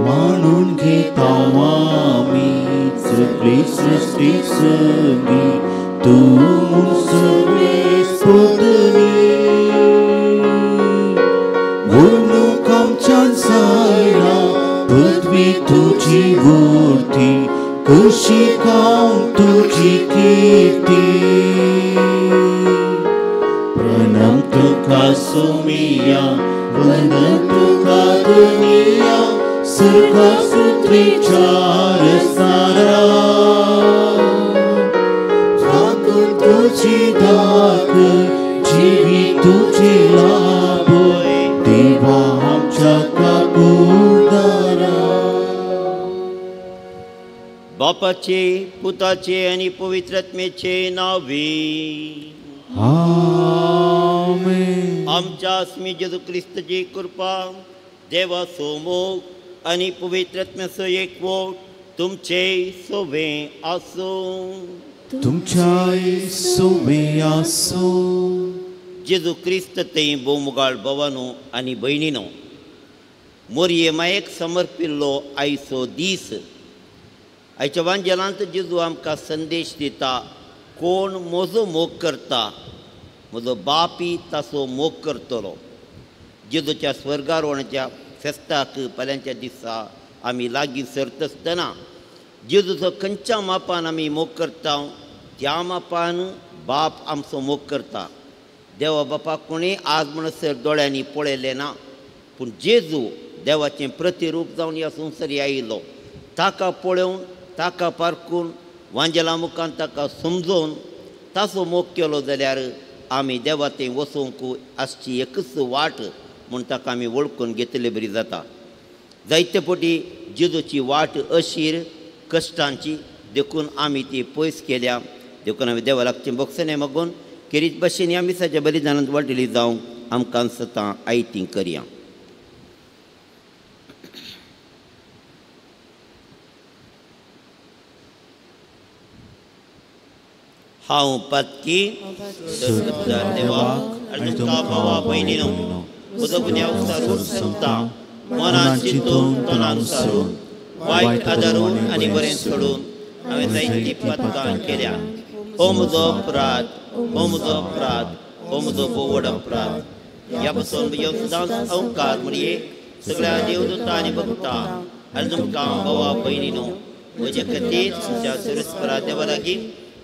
मानून घेता आम्ही सगळी सृष्टी सगळी तू सगळे सोडली वणूक आमच्या जायला पृथ्वी तुझी मूर्ती कशी गाऊन तुझी कीर्ती प्रणाम तुका सोमिया वंदन तुका दुनिया सर्वसूत्रीचार सारा ठाकूर तुझी दात जीवी तुझी लाभोय देवा आमच्या काकूदारा बापाचे पुताचे आणि पवित्र आत्म्याचे नावे आमेन. आमच्या आस्मी जेजू ख्रिस्ताची कृपा देवा सोमोग आणि पवित्र आत्म्याचो एकवट तुमचे सोबे आसो. तुमच्या सोबे आसो. जेजू ख्रिस्त ते बोमुगाळ भवानो आणि बहिणीनो, मोरये मायेक समर्पिल्लो आयचो दीस. आयच्या वांजेलांत जेजू आमकां संदेश दिता, कोण म्हजो मोग करता म्हजो बापी ताचो मोग करतलो. जेजूच्या स्वर्गारोहणाच्या फेस्ताक फाल्यांच्या दिसा आमी लागीं सरत आसतना जेजूचो खंयच्या मापान आमी मोग करता त्या मापान बाप आमचो मोग करता. देवा बापाक कोणें आज म्हणसर दोळ्यांनी पळयलें ना, पूण जेजू देवाचें प्रतिरूप जावन ह्या संवसारी आयिल्लो. ताका पळोवन ताका पारखून वांजेला मुखान ताका समजोवन ताचो मोग केलो जाल्यार आमी देवा थंय वचूंक आसची एकच वाट म्हूण ताका आमी वळखून घेतले बरी जाता. जायते फावटी जेजूची वाट अशीर कश्टांची देखून आमी ती पयस केल्या. देखून आमी देवा लागचें बक्षणे मागून खेरीत भाशेन ह्या मिसाच्या बलिदानांत वांटेली जावंक आमकां सतां आयतीं करया. हांव पातकी देवाक आनी तुमकां भावा भयणीनो म्हजो गुन्यांव विचारून सांगता, मनान चिंतून तोंडान विचारून वायट आदारून आनी बरें सोडून हांवें जायतीं पातकां केल्या. हो म्हजो अपराध, हो म्हजो अपराध, हो म्हजो बोवड अपराध. ह्या पासून म्हज्या सदांच अवकार म्हणये सगळ्या देवदूतां आनी भक्तां आनी तुमकां भावा भयणीनो म्हजे खातीर तुमच्या सुरेस्परा देवा लागीं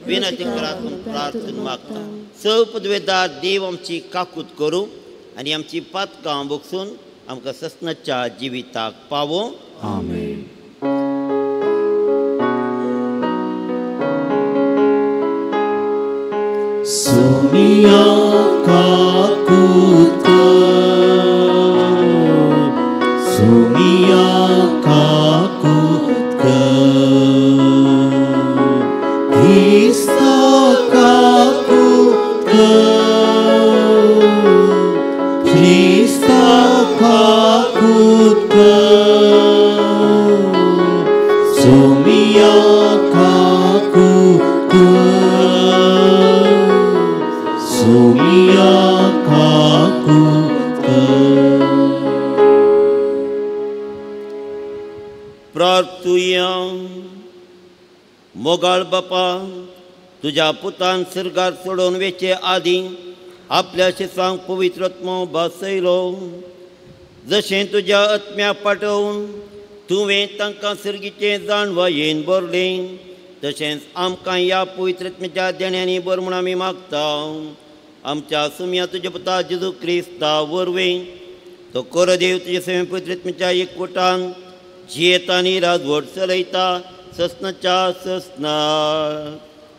विनंती करातून प्रार्थना मागता. सपदवेदार देव आमची काकूत करूं आनी आमची पातकां बगसून आमकां ससनाच्या जिविताक पावो. आमेन. Sonia काकूत Sonia काकूत Krista kakutka, Krista kakutka, Somia kakutka, Somia kakutka. प्रार्थुया. मोगाळ बापा, तुझ्या पुतान सर्गार सोडून वेचे आदीं आपल्या शिसांक पवित्र आत्मो बसयलो. जशें तुज्या आत्म्या पाठवून तुवें तांकां सर्गीचें जाणवायेन भरलें, तशेंच आमकां ह्या पवित्र आत्म्याच्या देण्यांनी भर म्हूण आमी मागता. आमच्या सुम्या तुज्या पुता जेजू क्रिस्ता वरवीं तो कोरदेव तुजे सेवे पवित्र आत्म्याच्या एकवटान जियेता आनी राजवट चलयता ससनाच्या ससना.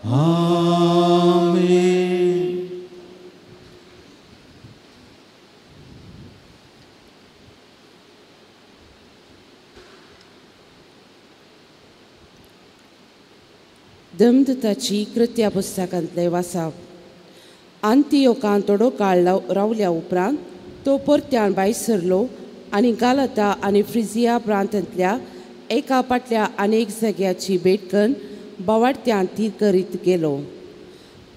आमेन. दमदताची कृत्या पुस्तकांतले वाचप. आंतियोकान थोडो काळ रावल्या उपरांत तो परत्यान भायर सरलो आनी गालाता आनी फ्रिजिया प्रांतांतल्या एका फाटल्या अनेक जाग्याची भेट करून बोवाड्यान ती करीत गेलो.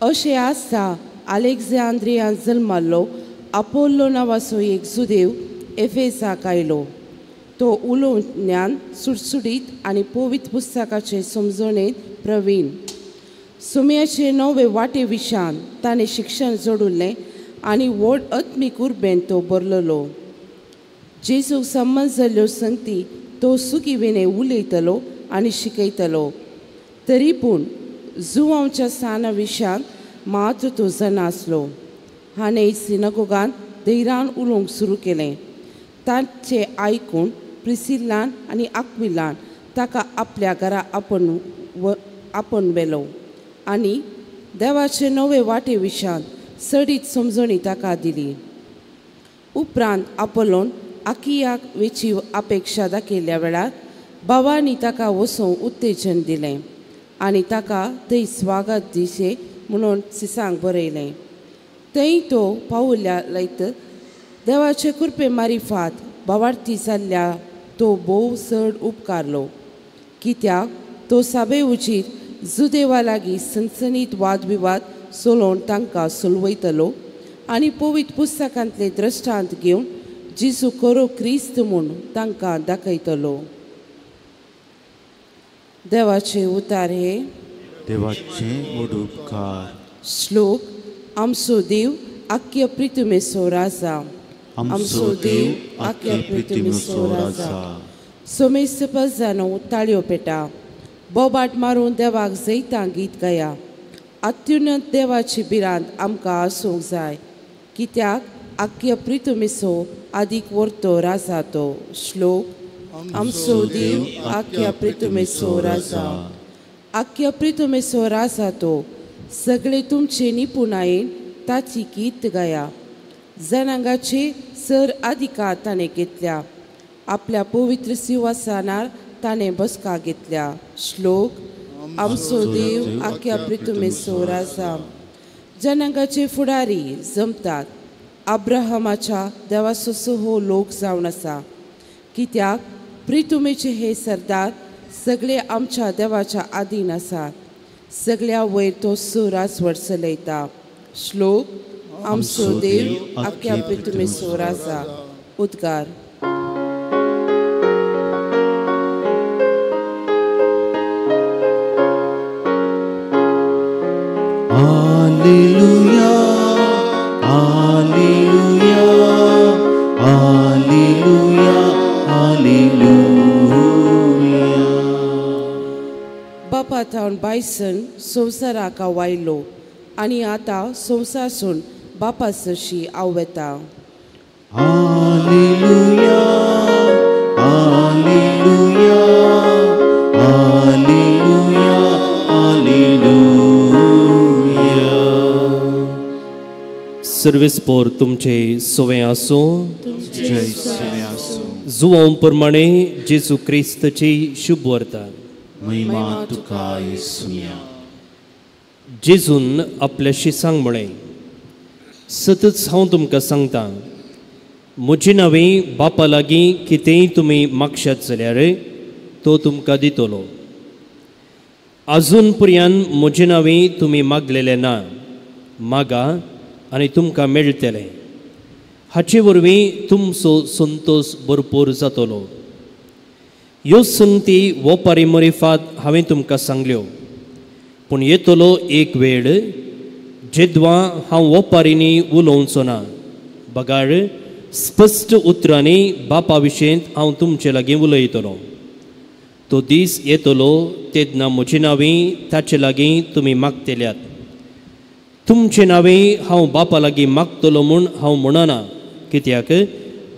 अशें आसता आलेक्झांद्रियान जल्मालो आपोल्लो नांवाचो एक जुदेव एफेसाक आयलो. तो उलोवंक ज्ञान सुटसुटीत आनी पवित्र पुस्तकाचे समजणेंत प्रवीण. सुमयाचे 9 वाटे विशान ताणें शिक्षण जोडुल्लें आनी व्हड आत्मीक उर्बेन तो बरललो. जेजूक संबंद जाल्ल्यो संगती तो सुखीविने उलयतलो आनी शिकयतलो. तरी पूण जुवांच्या साना विशान मात्र तो जानासलो. हाणें सिनगोगांत धैर्यान उलोवंक सुरू केलें. ताचें आयकून प्रिसिल्लान आनी आक्विलान ताका आपल्या घरा आपण व्हेलो आनी देवाचे 9 वाटे विशान सडीत समजणी ताका दिली. उपरांत आपोलोन आकियाक वेची अपेक्षा दाखयल्ल्या वेळार भावांनी ताका वचोवंक उत्तेजन दिलें आनी ताका थंय स्वागत दिशे म्हणून सिसांक बरयलें. थंय तो पावुल्ल्या लयत देवाचे कृपे मारिफात भावार्थी जाल्ल्या तो भोव चड उपकारलो. कित्याक तो साबे उजीर जुदेवा लागीं सनसनीत वादविवाद चलोवन तांकां सुलवयतलो आनी पवित्र पुस्तकांतले दृश्टांत घेवन जेजू खरो क्रिस्त म्हूण तांकां दाखयतलो. देवाचे उतार हे. देवाचे मोड उपकार. श्लोक. आमचो देव आख्या प्रितुमेचो राजा. आमचो देव आख्या प्रितुमेचो राजा. सोमेस्त जाणो ताळयो पेटा. बोबाट मारून देवाक जैतां गीत गाया. अत्युन्नत देवाची बिरांत आमकां आसूंक जाय. कित्याक आख्या प्रितुमेचो आदीक व्हरतो राजा तो. श्लोक. आमचो देव आख्या प्रितुमेचो राजा. आख्या प्रितुमेचो राजा तो. सगळे तुमचे निपुणायेन ताची गीत गाया. जनांगाचे सर अधिकार ताणें घेतल्या. आपल्या पवित्र सिंहासनार ताणें बसका घेतल्या. श्लोक. आमचो देव आख्या प्रितुमेचो राजा. जनांगाचे फुडारी जमतात. अब्राहमाच्या देवाचो हो लोक जावन आसा. कित्याक प्रितुमेचे हे सरदार सगळे आमच्या देवाच्या आधीन आसात. सगळ्या वयर तो राजवट चलयता. श्लोक. आमचो देव आख्या प्रितुमेचो राजा. उद्गार. Alleluia, Alleluia, Alleluia, Alleluia. बापा थावन बायसन संवसाराक वायलो आनी आतां संवसारसून बापा सरशी आवता. Alleluia, Alleluia, Alleluia, Alleluia. Service पोर तुमचे सोवे आसूं. जय सोवे आसूं. जुवां प्रमाणे जेजू क्रिस्तची शुभ वार्ता. महिमा तुका येसुया. जेजून आपल्या शिसांक म्हळें, सतत हांव तुमकां सांगतां, म्हजे नांवें बापा लागीं कितेंय तुमी मागशात जाल्यार तो तुमकां दितलो. आजून पर्यंत म्हजे नांवें तुमी मागलेलें ना. मागा आनी तुमकां मेळटलें. हाचे वरवीं तुमचो संतोश भरपूर जातलो. ह्यो संगती वोपारी मरिफात हांवें तुमकां सांगल्यो. पूण येतलो एक वेळ जेद्वा हांव वोपारींनी उलोवचो ना. बगाड, स्पश्ट उतरांनी बापा विशयेंत हांव तुमचे लागीं उलयतलो. तो दीस येतलो तेन्ना म्हजे नांवें ताचे लागीं तुमी मागतल्यात. तुमचे नांवें हांव बापा लागीं मागतलो म्हूण हांव म्हणना. कित्याक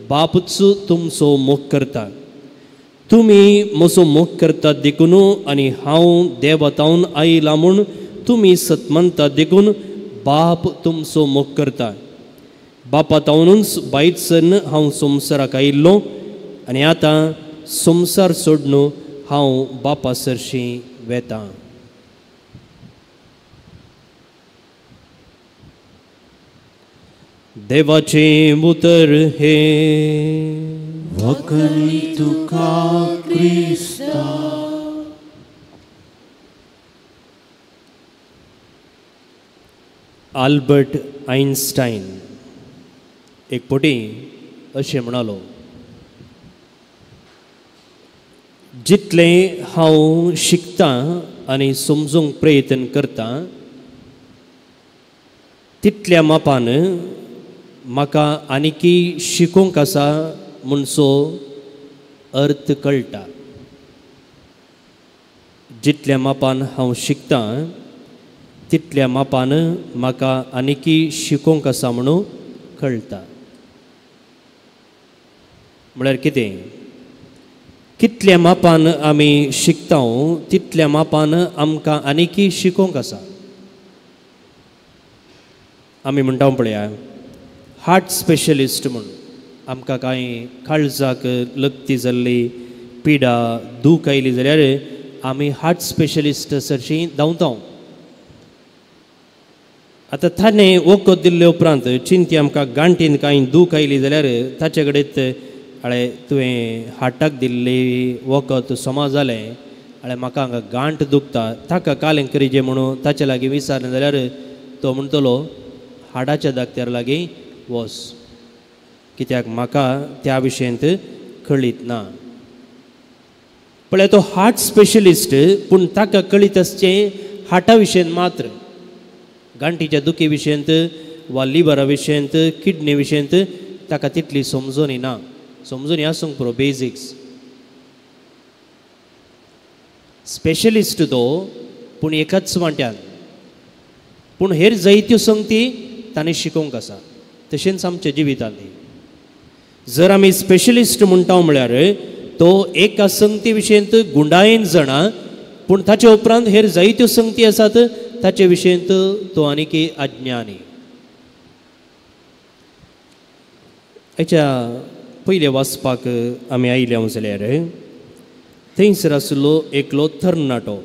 बापूच तुमचो मोग करता. तुमी म्हजो मोग करतात देखून आनी हांव देवतावन आयला म्हूण तुमी सतमंतात देखून बाप तुमचो मोग करता. बापातावनूच बायतसन हांव संवसाराक आयिल्लो आनी आतां संवसार सोडून हांव बापा सरशी वेतां. देवाचे उतर हे. वखणी तुका क्रिस्ता. आल्बर्ट आयन्स्टायन एक फावटी अशें म्हणालो. जितलें हांव शिकतां आनी समजूंक प्रयत्न करतां तितल्या मापान म्हाका आनिकी शिकूंक आसा म्हणचो अर्थ कळटा. जितल्या मापान हांव शिकतां तितल्या मापान म्हाका आनिकी शिकूंक आसा म्हणून कळटा. म्हळ्यार कितें? कितल्या मापान आमी शिकता तितल्या मापान आमकां आनिकी शिकूंक आसा. आमी म्हणटा पळया हार्ट स्पेशलिस्ट म्हणून आमकां कांय काळजाक लक्ती जाल्ली पिडा दूख आयली जाल्यार आमी हार्ट स्पेशलिस्ट सरशीं धांवता. आतां ताणें वखद दिल्ले उपरांत चिंती आमकां गांठीन कांय दूख आयली जाल्यार ताचे कडेन अळे तुवें हार्टाक दिल्ली वखद समा जालें अळे म्हाका हांगा गांठ दुखता ताका कालें करिचें म्हणून ताचे लागीं विचारलें जाल्यार तो म्हणटलो हाडाच्या दाक्त्यार लागीं वच, कित्याक म्हाका त्या विशयांत कळीत ना. पळय तो हार्ट स्पेशलिस्ट पूण ताका कळीत आसचें हार्टा विशयान मात्र. गांठीच्या दुखी विशयांत वा लिव्हरा विशयांत किडनी विशयांत ताका तितली समजूनी ना. समजूनी आसूंक पुरो बेजिक्स. स्पेशलिस्ट तो पूण एकाच वांट्यान. पूण हेर जायत्यो संगती ताणें शिकोवंक आसा. तशेंच आमच्या जिवितांनी जर आमी स्पेशलिस्ट म्हणटा म्हळ्यार तो एका संगती विशयांत गुंडायेन जाणा पूण ताचे उपरांत हेर जायत्यो संगती आसात ताचे विशयांत तो आनिकी अज्ञानी. हेच्या पयले वाचपाक आमी आयल्या जाल्यार थंयसर आसलो एकलो तरणाटो.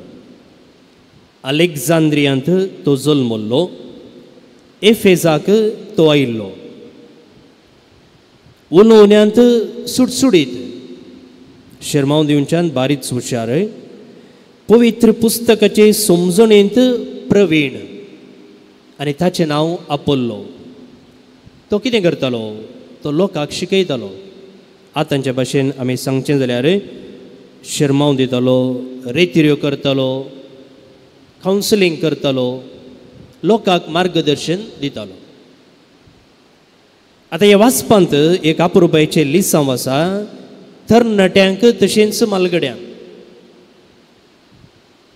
अलेक्झांद्रियांत तो जल्मल्लो. एफेजाक तो आयिल्लो. उलोवण्यांत सुटसुडीत, शर्माव दिवच्यान बारीच हुशार, पवित्र पुस्तकाचे समजणेंत प्रवीण आनी ताचें नांव आपोल्लो. तो कितें करतालो? तो लोकांक शिकयतालो. आतांच्या भाशेन आमी सांगचें जाल्यार शर्माव दितालो, रेतिऱ्यो करतालो, कावन्सिलींग करतालो, लोकांक मार्गदर्शन दितालो. आतां ह्या वाचपांत एक अपुरबायेचें लिसांव आसा तरणाट्यांक तशेंच मालगड्यांक.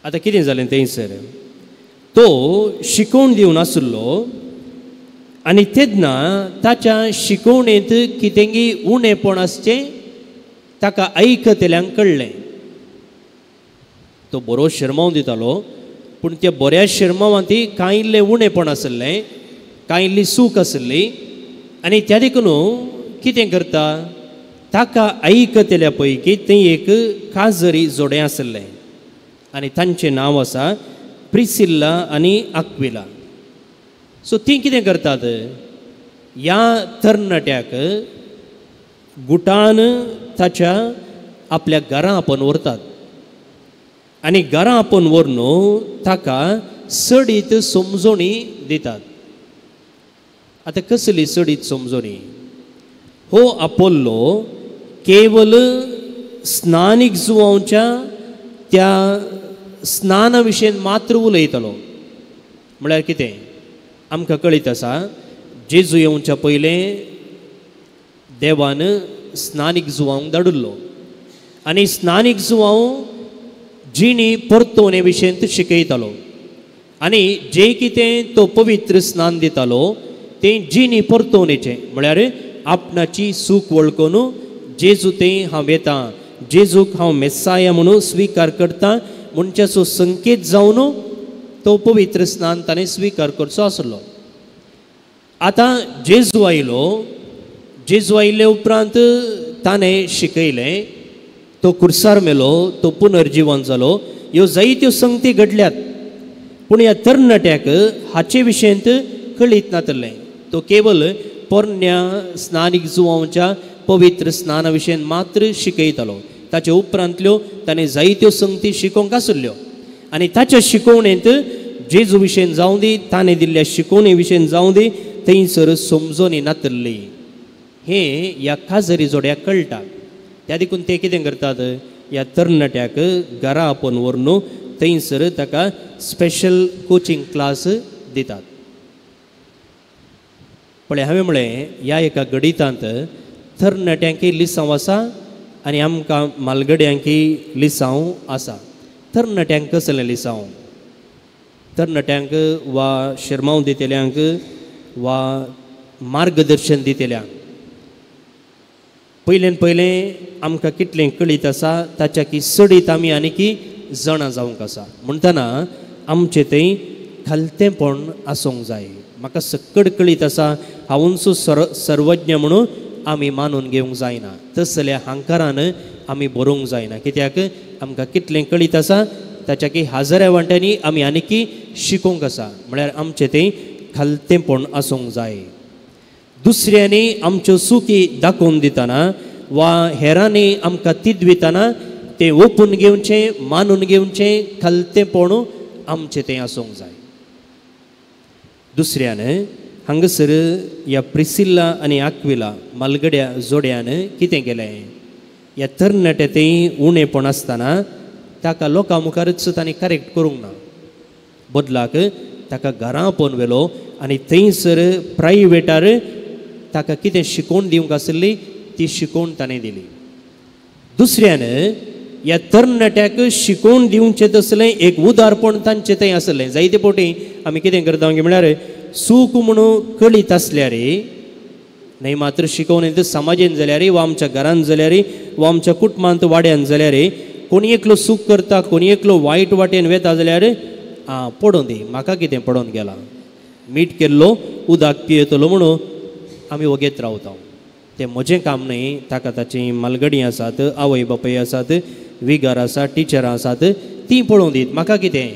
आतां कितें जालें थंयसर तो शिकोवन दिवन आसलो आनी तेन्ना ताच्या शिकोवणेंत कितेंगी उणेंपण आसचें ताका आयकतल्यांक कळ्ळें. तो बरो शर्माव दितालो पूण त्या बऱ्या शर्मावांत कांय इल्लें उणेंपण आसलें, कांय इल्ली सूख आसली आनी त्या देखून कितें करता ताका आयकतल्या पैकी थंय एक काजरी जोडें आसलें आनी तांचें नांव आसा प्रिसिल्ला आनी आक्विला. सो तीं कितें करतात? ह्या तरणाट्याक गुटान ताच्या आपल्या घरां आपोवन व्हरतात आनी घरां आपोवन व्हरून ताका सडीत समजोणी दितात. आतां कसली सडीत समजोणी? हो आपोल्लो केवल स्नानीक जुवांच्या त्या स्नाना विशयी मात्र उलयतलो. म्हळ्यार कितें? आमकां कळीत आसा जेजू येवच्या पयलें देवान स्नानीक जुवांक धाडिल्लो आनी स्नानीक जुवांव जिणी परतोवणे विशयी शिकयतालो आनी जें कितें तो पवित्र स्नान दितालो तें जिणी परतोवणेचें. म्हळ्यार आपणाची सूख वळखून जेजू तें हांव येतां, जेजूक हांव मेस्साया म्हणून स्विकार करतां म्हणच्याचो संकेत जावन तो पवित्र स्नान ताणें स्विकार करचो आसलो. आतां जेजू आयलो. जेजू आयिल्ले उपरांत ताणें शिकयलें, तो कुर्सार मेलो, तो पुनर्जीवन जालो, ह्यो जायत्यो संगती घडल्यात. पूण ह्या तरणाट्याक हाचे विशयंत कळीत नातलें. तो केवल पोरण्या स्नानीक जुवांच्या पवित्र स्नाना विशयी मात्र शिकयतालो. ताचे उपरांतल्यो ताणें जायत्यो संगती शिकोवंक आसल्यो आनी ताच्या शिकोवणेंत जेजू विशयी जावं दी, ताणें दिल्ल्या शिकोवणे विशयी जावं दी, थंयसर समजोनी नातल्ली. हें ह्या काजरी जोड्याक कळटा. त्या देखून ते कितें करतात, ह्या तरणाट्याक घरा आपोवन व्हरून थंयसर ताका स्पेशल कोचिंग क्लास दितात. पळय हांवें म्हळें ह्या एका गणितांत तरणाट्यांकय लिसांव आसा आनी आमकां मालगड्यांकय लिसांव आसा. तरणाट्यांक कसलें लिसांव? तरणाट्यांक वा शिरमांव दितेल्यांक वा मार्गदर्शन दितेल्यांक पयलें आमकां कितलें कळीत आसा ताच्या की सडीत आमी आनीकी जाणा जावंक आसा. म्हणटना आमचें थंय खालतेपण आसूंक जाय. म्हाका सक्कड कळीत आसा हांवूंचो सर्वज्ञ म्हणून आमी मानून घेवंक जायना. तसल्या हांकारान आमी बरोवंक जायना. कित्याक आमकां कितलें कळीत आसा ताच्या की हाजऱ्या वांट्यांनी आमी आनीकी शिकोवंक आसा. म्हळ्यार आमचें तें खालतेपण आसूंक जाय. दुसऱ्यांनी आमच्यो चुकी दाखोवन दितना वा हेरांनी आमकां तिदवितना तें ओपून घेवचें, मानून घेवचें खालतेपण आमचें तें आसूंक जाय. दुसऱ्यान हांगासर ह्या प्रिसिल्ला आनी आक्विला मालगड्या जोड्यान कितें केलें, ह्या तरणाटे तें उणेपण आसतना ताका लोकां मुखारच तांणी करेक्ट करूंक ना. बदलाक ताका घरा आपोवन व्हेलो आनी थंयसर प्रायवेटार ताका कितें शिकोवन दिवंक आसली ती शिकोवन ताणें दिली. दुसऱ्यान ह्या तरणाट्याक शिकोवन दिवचें तसलें एक उदारपण तांचें थंय आसलें. जायते फावटी आमी कितें करता म्हळ्यार सूख म्हणून कळीत आसल्यार न्हय मात्र शिकोवन येता समाजीन जाल्यार वा आमच्या घरान जाल्यार वा आमच्या कुटुंबांत वाड्यान जाल्यार कोणी एकलो सूख करता, कोणी एकलो वायट वाटेन वेता जाल्यार पडोवन दी, म्हाका कितें पडोवन गेला, मीठ केल्लो उदक पियेतलो म्हणून आमी वगेत रावता. तें म्हजें काम न्हय. ताका ताची मालगडी आसात, आवय बापूय आसात, विगार आसात, टिचरां आसात, तीं पळोवन दीत, म्हाका कितें.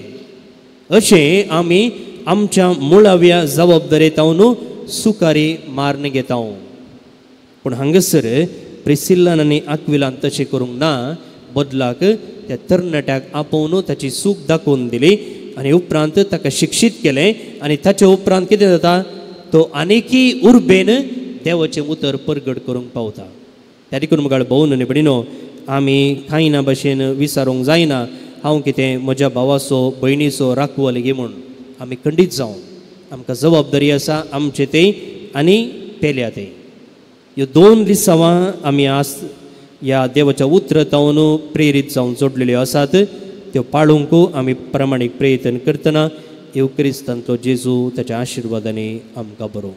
अशें आमी आमच्या मुळाव्या जबाबदारेतावन सुकारी मारन घेता. पूण हांगासर प्रिसिल्लान आनी आक्विलान तशें करूंक ना. बदलाक त्या तरणाट्याक आपोवन ताची सूख दाखोवन दिली आनी उपरांत ताका शिक्षीत केलें आनी ताच्या उपरांत कितें जाता, तो आनीकी उर्बेन देवाचें उतर परगट करूंक पावता. त्या देखून मुखार भोवन आनी भयणीनो, आमी कांय ना भाशेन विचारूंक जायना हांव कितें म्हज्या भावाचो भयणीचो राखवल घे म्हूण. आमी खंडीत जावन आमकां जबाबदारी आसा आमचे तें आनी पेल्या तें. ह्यो दोन लिसांवां आमी आज ह्या देवाच्या उतरांतावन प्रेरीत जावन जोडलेल्यो आसात. त्यो पाळूंक आमी प्रामाणीक प्रयत्न करतना येव क्रिस्तांतलो जेजू ताच्या आशिर्वादांनी आमकां बरो.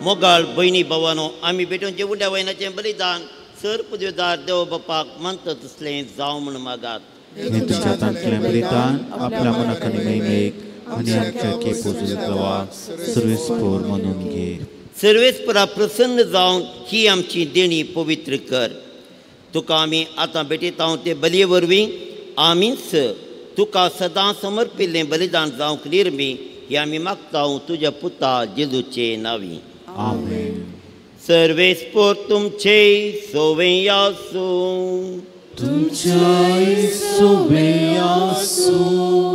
मोगाळ भयणी भावानो, आमी भेटून जे उड्या वयनाचें बलिदान सर पुजवेदार देव बापाक मानता तसलें जावं म्हूण मागात. तुझ्या हातांतलें बलिदान आपल्या मनाक आनी महिमेक आनी आमच्या केपेचो देवा सर्वेस्पोर म्हणून घे. सर्वेस्परा प्रसन्न जावन ही आमची देणी पवित्र कर. तुका आमी आतां भेटयता ते बलये वरवीं आमीच तुका सदां समर्पिल्लें बलिदान जावंक निर्मी ही आमी मागता तुज्या पुता जेजूचे नांवी. आमेन. सर्वेस्पोर तुमचे सोवें आसूं. तुमच्या सोवें आसूं.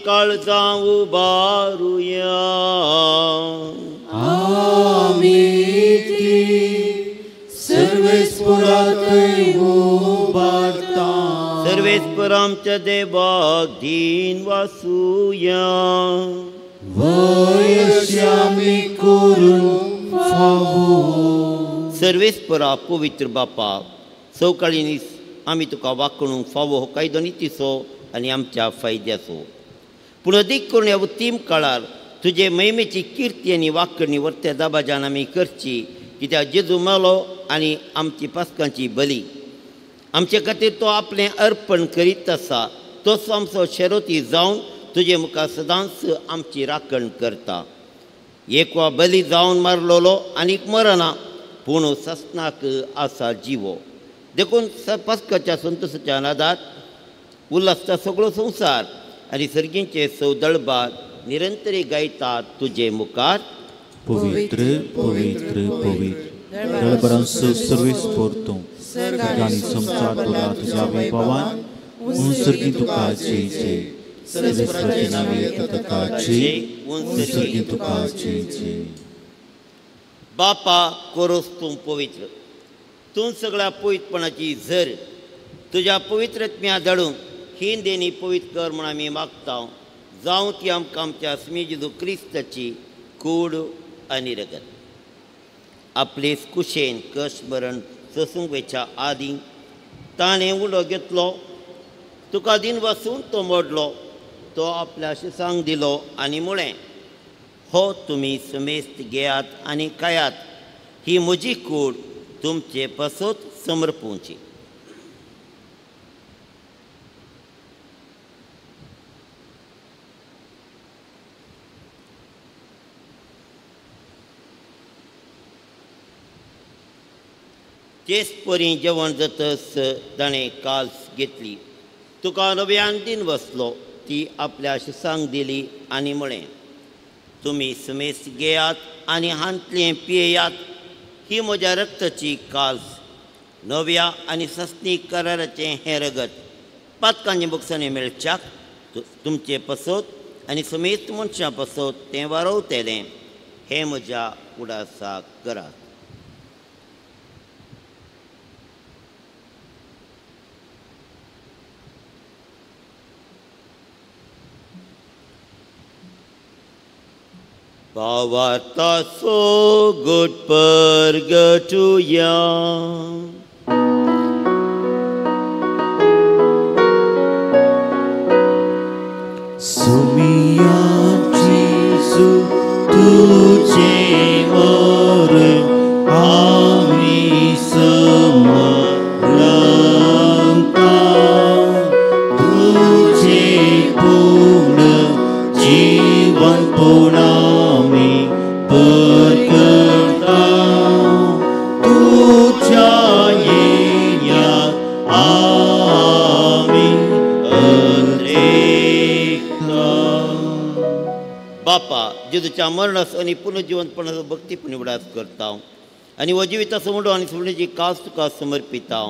काळजां उबारुया. सर्वेस्पर आमच्या देवाक दिन वासूया. सर्वेस्परा पवित्र बापा, सवकाळी न्ही आमी तुका वाकणूंक फावो हो कायदो नितीचो आनी आमच्या फायद्याचो. पूण अदीक करून ह्या उत्तीम काळार तुजे महिमेची किर्ती आनी वाकणी वर्त्या दाबाजान आमी करची, कित्याक जेजू मेलो आनी आमची पासकांची बली आमचे खातीर तो आपलें अर्पण करीत आसा. तोच आमचो शेरोती जावन तुजे मुखार सदांच आमची राखण करता. एकवा बली जावन मारलोलो आनीक मरना, पूण ससनाक आसा जिवो. देखून पासकाच्या संतोशाच्या नादात उल्हासता सगळो संवसार आनी सर्गींचे सौदळबार निरंतरी गायतात तुजे मुखार. पवित्र पवित्र पवित्र दळबरांचो सर्वेस्पर तूं, सर्गांनी संसार तुला तुज्या वैभवान, म्हूण सर्गी तुका जय जय. सर्वेस्पराचे नांवे तुका जय, म्हूण सर्गी तुका जय जय. बापा कोरोस तूं पवित्र, तूं सगळ्या पवित्रपणाची झर. तुज्या पवित्रत्म्या धाडून ही देणी पवित्र कर म्हूण आमी मागता. जावं ती आमकां आमच्या स्मी जेजू क्रिस्ताची कूड आनी रगत. आपलेच कुशेन कश्ट मरण सोसूंक वेच्या आदीं ताणें उडो घेतलो. तुका दिन वासून तो मोडलो. तो आपल्या शिसांक दिलो आनी म्हळें, हो तुमी समेस्त घेयात आनी खायात. ही म्हजी कूड तुमचे पासत समर्पूंची. तेच परी जेवण जातस ताणें काल्स घेतली. तुका नव्यान दिन वसलो. ती आपल्या शिसांक दिली आनी म्हळें, तुमी समेस्त घेयात आनी हांतलें पियेयात. ही म्हज्या रक्ताची काल्स, नव्या आनी सस्तीक कराराचें हें रगत. पातकांचे बक्षांनी मेळच्याक तुमचे पासत आनी समेस्त मनशां पासत तें वारवतलें. हें म्हज्या उडासाक करात. भावार्थाचो घोट परगटुया. सुमिया जेजू तुझे मरण आमी समरंता. तुझे पूर्ण जीवन पूर्ण परगटा. तुझ्या येण्यात आमी अद्रेकता. बापा, जेजूच्या मरणास आनी पुनर्जिवंतपणाचो भक्तीपणी उडास करता आनी हो जिविताचो मुडो आनी सोडण्याची कास तुका समर्पिता.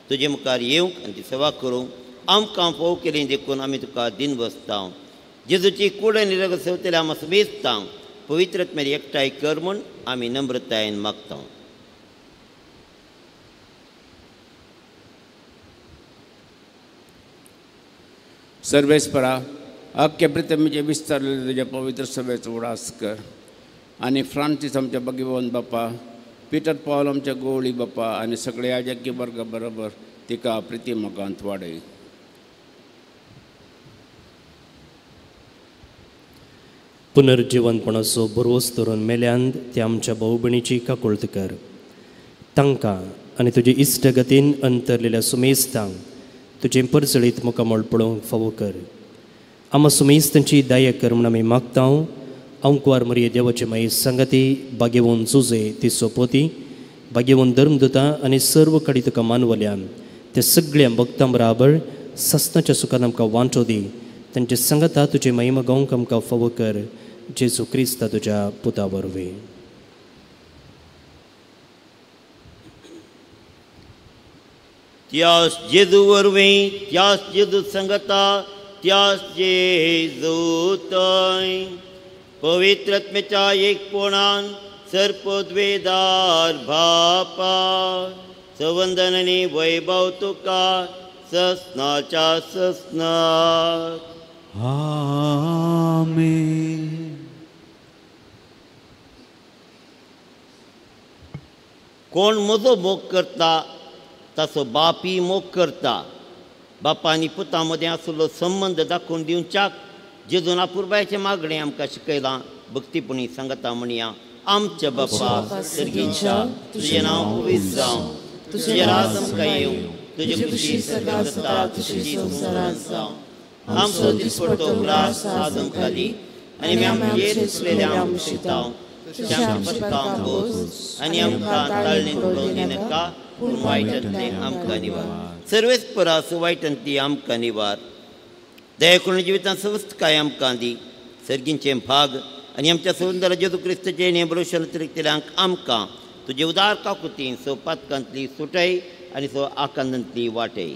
तुजे मुखार येवंक आनी ती सेवा करूंक आमकां फोव केली देखून आमी तुका दिन बसता. जेजूची कूड आनी रगत सेवतले आमी समेस्तां पवित्रत्म्यारी एकठांय कर म्हूण आमी नम्रतायेन मागता. सर्वेस्परा, अख्खे प्रितमेचे विस्तारलेले तुज्या पवित्र सभेचो उडास कर. आनी फ्रांसीस आमच्या भगिवन बापा, पिटर पॉल आमच्या गोवळी बापा आनी सगळे याजकी वर्ग बरोबर तिका प्रितीमकांत वाडय. पुनर्जिवनपणाचो बरोस धरून मेल्यांत त्या आमच्या भाऊ भयणीची काकुळट कर. तांकां आनी तुजे इश्टगतीन अंतरलेल्या सुमेस्तांक तुजें परसळीत मुखामळ पळोवंक फावो कर. आमा सुमेस्तांची दया कर म्हूण आमी मागता. अंकुवार मरिये देवाचे माई संगती, भाग्यवन जुजे ती सोपोती, भाग्यवन धर्मदूता आनी सर्व कडी तुका मानवल्यान ते सगळ्या भक्तां बराबर सस्नाच्या सुखान आमकां वांटो दी. तांचे संगता तुजे महिमा गावंक आमकां फावो कर. जेजू क्रिस्ता तुज्या पुता वरवीं. त्याच जेजू वरवीं, त्याच जेजू संगता, त्यास जेजू तय पवित्रत्मेच्या एकपणान सर्पोद्वेदार भापा संवंदनांनी वैभव तुका ससनाच्या ससनात. आमेन. कोण म्हजो मोग करता ताचो बापी मोग करता. बापा आनी पुता मदें आसलो संबंद दाखोवन दिवच्याक जेजून अपुरबायेचें मागणें आमकां शिकयलां. भक्तीपणी सांगता म्हणया. आमचे बापा सर्गीच्या तुजें नांव पवित्र जावं, तुजें राज आमकां येवं, तुजी खुशी स्वर्गांत जाता तशी संवसारांत जावं. आमचो दिसपडटो ग्रास आज आमकां दी आनी आमचेर दिसलेले आमकां शिताव पत्कां बोस आनी आमकां ताळणें पडोवन दिनाका पूण वायटांतलें आमकां निवार. सर्वेस्परास वायटांतली आमकां निवार. दया करून जिवितांत स्वस्थकाय आमकां दी. सर्गींचे भाग आनी आमच्या संवंदर जेजू क्रिस्ताचे नेबरोशन तिरकतेल्यांक आमकां तुजे उदार काकुतीन सो पातकांतली सुटय आनी सो आकांतांतली वाटय.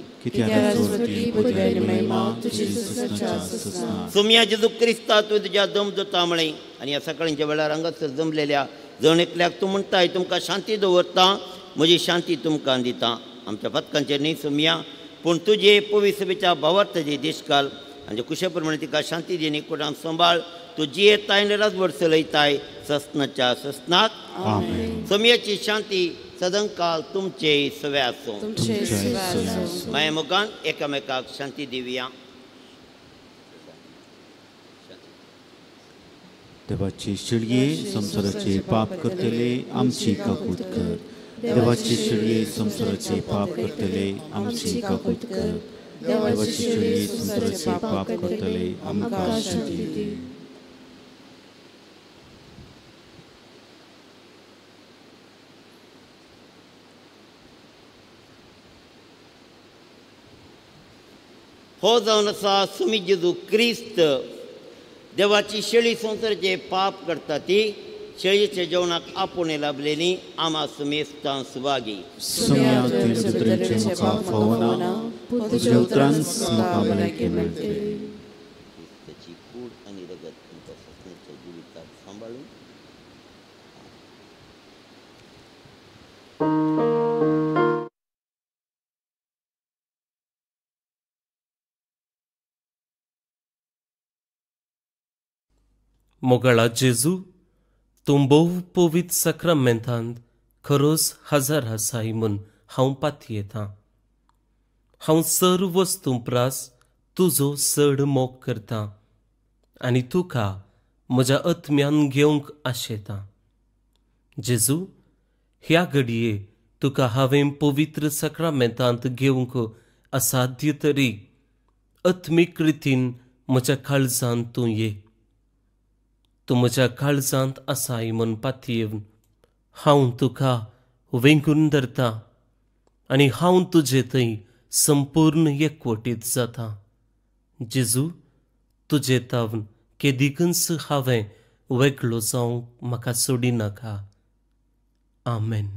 सोम्या जेजू क्रिस्ता तूं तुज्या दम दोता म्हळें आनी ह्या सकाळींच्या वेळार हांगासर जमलेल्या जण एकल्याक तूं म्हणटाय तुमकां शांती दवरता, म्हजी शांती तुमकां दिता. आमच्या पतकांचेर न्ही सोम्या पूण तुजे पवित्र सभेच्या भावार्थाचे दिश्काल आनी कुशे प्रमाणे तिका शांती दी. एकवटान सांबाळ. तूं जियेताय आनी राजभर चलयताय ससनाच्या ससनात. सोम्याची शांती सदांकाल तुमचे सवे आसूं. माया मोगान एकामेकाक शांती दिवया. देवाची शिळये संसाराचे पाप करतले आमची काकूट कर. देवाची शिळये संसाराचे पाप करतले आमची काकूट कर. देवाची शिळये संसाराचे पाप करतले आमकां शांती दी. हो जावन आसा सुमी जेजू क्रिस्त. देवाची शेळी संसाराचे पाप करता ती शेळयेच्या जेवणाक आपूण लाभलेली आमा सुमेस्तां सुवागी. कूड आनी रगत तुमच्या ससनाच्या जिविताक सांबाळून मोगळा जेजू तूं भोव पवित्र सक्रामेंतांत खरोच हजर आसाय म्हूण हांव पातयेतां. हांव सर्व वस्तू प्रास तुजो चड मोग करतां आनी तुका म्हज्या आत्म्यान घेवंक आशेतां. जेजू ह्या घडये तुका हांवें पवित्र सक्रामेंतांत घेवंक असाध्य तरी आत्मीक रितीन म्हज्या काळजांत तूं ये. तूं म्हज्या काळजांत आसाय म्हूण पातयेवन हांव तुका वेंगून धरतां आनी हांव तुजे थंय संपूर्ण एकवटीत जातां. जेजू तुजे तावन केदिकच हांवें वेगळो जावंक म्हाका सोडिनाका. आमेन.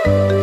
Amen.